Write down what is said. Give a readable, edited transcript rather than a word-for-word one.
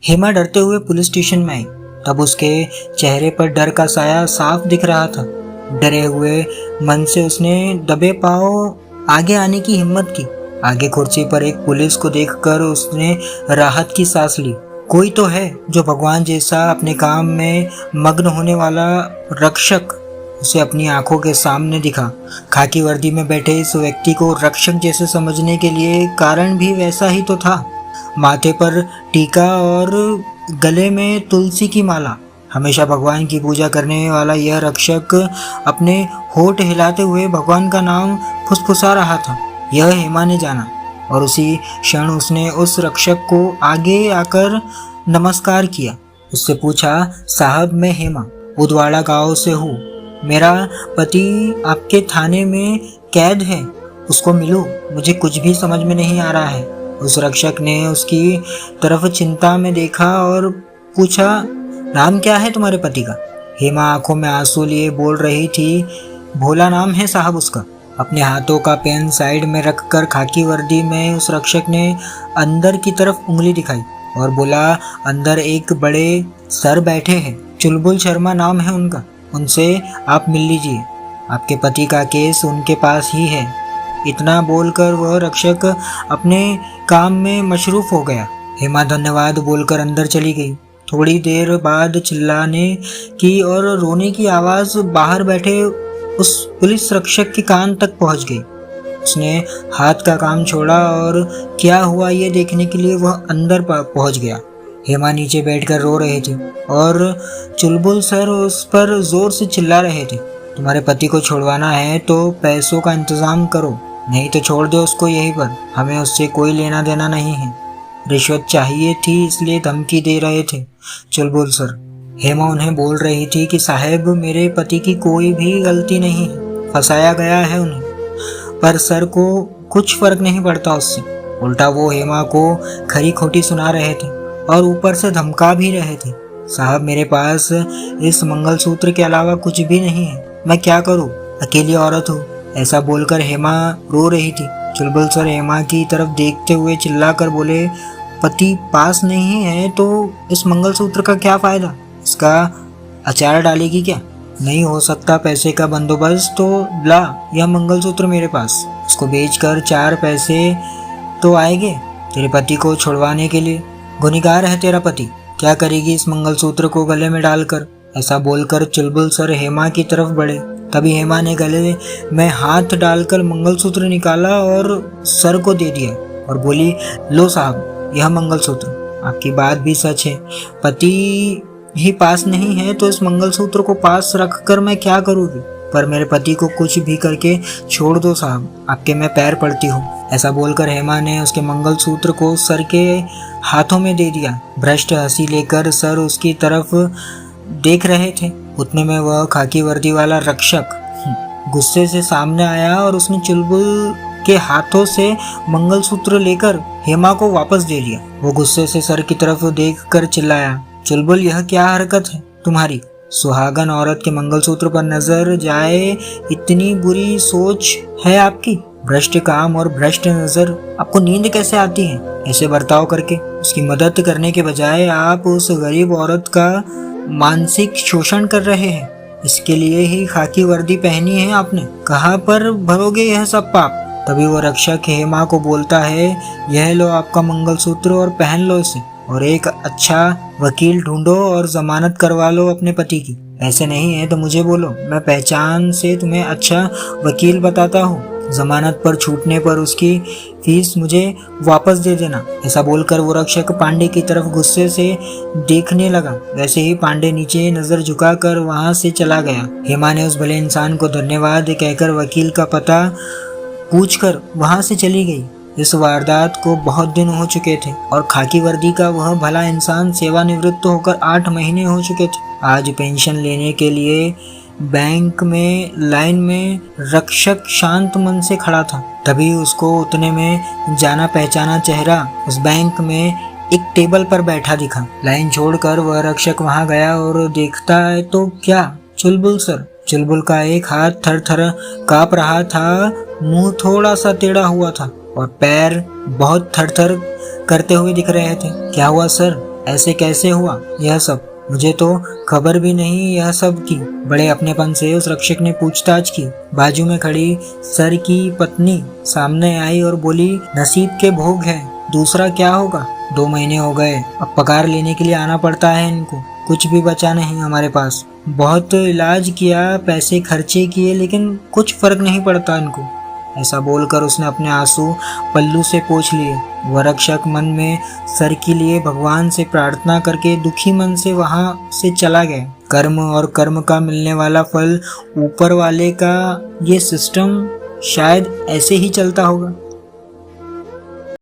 हेमा डरते हुए police station में आई। तब उसके चेहरे पर डर का साया साफ दिख रहा था। डरे हुए मन से उसने दबे पांव आगे आने की हिम्मत की। आगे कुर्सी पर एक पुलिस को देखकर उसने राहत की सांस ली। कोई तो है जो भगवान जैसा अपने काम में मग्न होने वाला रक्षक उसे अपनी आंखों के सामने दिखा। खाकी वर्दी में बैठे इस व्यक्ति को रक्षक जैसे समझने के लिए कारण भी वैसा ही तो था। माथे पर टीका और गले में तुलसी की माला। हमेशा भगवान की पूजा करने वाला यह रक्षक अपने होठ हिलाते हुए भगवान का नाम फुसफुसा रहा था। यह हेमा ने जाना और उसी क्षण उसने उस रक्षक को आगे आकर नमस्कार किया। उससे पूछा, साहब मैं हेमा उदवाड़ा गांव से हूँ। मेरा पति आपके थाने में कैद है, उसको मिलूं? मुझे कुछ भी समझ में नहीं आ रहा है। उस रक्षक ने उसकी तरफ चिंता में देखा और पूछा, नाम क्या है तुम्हारे पति का? हेमा आंखों में आंसू लिए बोल रही थी, भोला नाम है साहब उसका। अपने हाथों का पेन साइड में रखकर खाकी वर्दी में उस रक्षक ने अंदर की तरफ उंगली दिखाई और बोला, अंदर एक बड़े सर बैठे हैं, चुलबुल शर्मा नाम है उनका, उनसे आप मिल लीजिए। आपके पति का केस उनके पास ही है। इतना बोलकर वह रक्षक अपने काम में मशरूफ हो गया। हेमा धन्यवाद बोलकर अंदर चली गई। थोड़ी देर बाद चिल्लाने की और रोने की आवाज बाहर बैठे उस पुलिस रक्षक के कान तक पहुंच गई। उसने हाथ का काम छोड़ा और क्या हुआ ये देखने के लिए वह अंदर पहुंच गया। हेमा नीचे बैठकर रो रहे थे और चुलबुल सर उस पर जोर से चिल्ला रहे थे, तुम्हारे पति को छुड़वाना है तो पैसों का इंतजाम करो, नहीं तो छोड़ दो उसको यहीं पर, हमें उससे कोई लेना देना नहीं है। रिश्वत चाहिए थी इसलिए धमकी दे रहे थे चुलबुल सर। हेमा उन्हें बोल रही थी कि साहब मेरे पति की कोई भी गलती नहीं है, फंसाया गया है उन्हें, पर सर को कुछ फर्क नहीं पड़ता उससे। उल्टा वो हेमा को खरी खोटी सुना रहे थे और ऊपर से धमका भी रहे थे। साहब मेरे पास इस मंगलसूत्र के अलावा कुछ भी नहीं है, मैं क्या करूं, अकेली औरत हूँ। ऐसा बोलकर हेमा रो रही थी। चुलबुल सर हेमा की तरफ देखते हुए चिल्लाकर बोले, पति पास नहीं है तो इस मंगलसूत्र का क्या फायदा, इसका अचार डालेगी क्या? नहीं हो सकता पैसे का बंदोबस्त तो ला यह मंगलसूत्र मेरे पास, उसको बेचकर 4 पैसे तो आएंगे तेरे पति को छुड़वाने के लिए। गुनहगार है तेरा पति, क्या करेगी इस मंगलसूत्र को गले में डालकर? ऐसा बोलकर चुलबुल सर हेमा की तरफ बढ़े। तभी हेमा ने गले में हाथ डालकर मंगलसूत्र निकाला और सर को दे दिया और बोली, लो साहब यह मंगलसूत्र। आपकी बात भी सच है, पति ही पास नहीं है तो इस मंगलसूत्र को पास रखकर मैं क्या करूँगी, पर मेरे पति को कुछ भी करके छोड़ दो साहब, आपके मैं पैर पड़ती हूँ। ऐसा बोलकर हेमा ने उसके मंगलसूत्र को सर के हाथों में दे दिया। भ्रष्ट हंसी लेकर सर उसकी तरफ देख रहे थे। उतने में वह खाकी वर्दी वाला रक्षक गुस्से से सामने आया और उसने चुलबुल के हाथों से मंगलसूत्र लेकर हेमा को वापस दे दिया। वो गुस्से से सर की तरफ देखकर चिल्लाया, चुलबुल यह क्या हरकत है तुम्हारी? सुहागन औरत के मंगलसूत्र पर नजर जाए इतनी बुरी सोच है आपकी? भ्रष्ट काम और भ्रष्ट नजर, आपको नींद कैसे आती है? ऐसे बर्ताव करके उसकी मदद करने के बजाय आप उस गरीब औरत का मानसिक शोषण कर रहे हैं। इसके लिए ही खाकी वर्दी पहनी है आपने, कहाँ पर भरोगे यह सब पाप? तभी वो रक्षक हेमा को बोलता है, यह लो आपका मंगलसूत्र और पहन लो इसे, और एक अच्छा वकील ढूंढो और जमानत करवा लो अपने पति की। ऐसे नहीं है तो मुझे बोलो, मैं पहचान से तुम्हें अच्छा वकील बताता हूँ। जमानत पर छूटने पर उसकी फीस मुझे वापस दे देना। ऐसा बोलकर वो रक्षक पांडे की तरफ गुस्से से देखने लगा। वैसे ही पांडे नीचे नजर झुकाकर वहां से चला गया। हेमा ने उस भले इंसान को धन्यवाद कहकर वकील का पता पूछकर वहां से चली गई। इस वारदात को बहुत दिन हो चुके थे और खाकी वर्दी का वह भला इंसान सेवानिवृत्त होकर 8 महीने हो चुके थे। आज पेंशन लेने के लिए बैंक में लाइन में रक्षक शांत मन से खड़ा था। तभी उसको उतने में जाना पहचाना चेहरा उस बैंक में एक टेबल पर बैठा दिखा। लाइन छोड़कर वह रक्षक वहां गया और देखता है तो क्या, चुलबुल सर। चुलबुल का एक हाथ थर थर कांप रहा था, मुंह थोड़ा सा टेढ़ा हुआ था और पैर बहुत थर थर करते हुए दिख रहे थे। क्या हुआ सर, ऐसे कैसे हुआ यह सब? मुझे तो खबर भी नहीं यह सब की। बड़े अपनेपन से उस रक्षक ने पूछताछ की। बाजू में खड़ी सर की पत्नी सामने आई और बोली, नसीब के भोग है, दूसरा क्या होगा। 2 महीने हो गए, अब पगार लेने के लिए आना पड़ता है इनको। कुछ भी बचा नहीं हमारे पास। बहुत इलाज किया, पैसे खर्चे किए, लेकिन कुछ फर्क नहीं पड़ता इनको। ऐसा बोलकर उसने अपने आंसू पल्लू से पोंछ लिए। वह रक्षक मन में सर के लिए भगवान से प्रार्थना करके दुखी मन से वहां से चला गया। कर्म और कर्म का मिलने वाला फल, ऊपर वाले का ये सिस्टम शायद ऐसे ही चलता होगा।